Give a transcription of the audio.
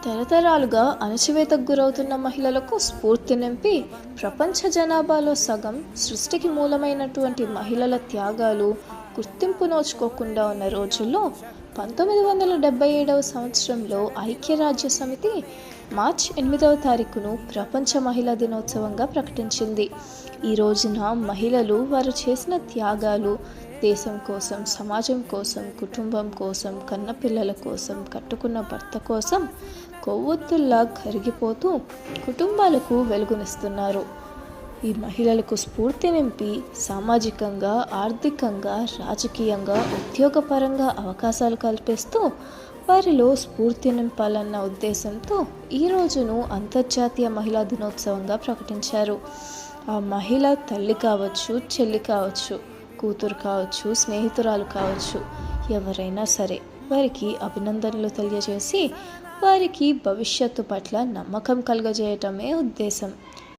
తరతరాలుగా అణచివేతకు గురవుతున్న మహిళలకు స్ఫూర్తి నింపి ప్రపంచ జనాభాలో సగం సృష్టికి మూలమైనటువంటి మహిళల త్యాగాలు గుర్తింపు నోచుకోకుండా ఉన్న రోజుల్లో 1977వ సంవత్సరంలో ఐక్యరాజ్య సమితి మార్చి 8వ తారీఖును ప్రపంచ మహిళా దినోత్సవంగా ప్రకటించింది. ఈ రోజున మహిళలు వారు చేసిన త్యాగాలు దేశం కోసం, సమాజం కోసం, కుటుంబం కోసం, కన్నపిల్లల కోసం, కట్టుకున్న భర్త కోసం కొవ్వొత్తుల్లా కరిగిపోతూ కుటుంబాలకు వెలుగునిస్తున్నారు. ఈ మహిళలకు స్ఫూర్తి నింపి సామాజికంగా, ఆర్థికంగా, రాజకీయంగా, ఉద్యోగపరంగా అవకాశాలు కల్పిస్తూ వారిలో స్ఫూర్తి నింపాలన్న ఉద్దేశంతో ఈ రోజును అంతర్జాతీయ మహిళా దినోత్సవంగా ప్రకటించారు. ఆ మహిళ తల్లి కావచ్చు, చెల్లి కావచ్చు, కూతురు కావచ్చు, స్నేహితురాలు కావచ్చు, ఎవరైనా సరే వారికి అభినందనలు తెలియజేసి వారికి భవిష్యత్తు పట్ల నమ్మకం కలుగజేయటమే ఉద్దేశం.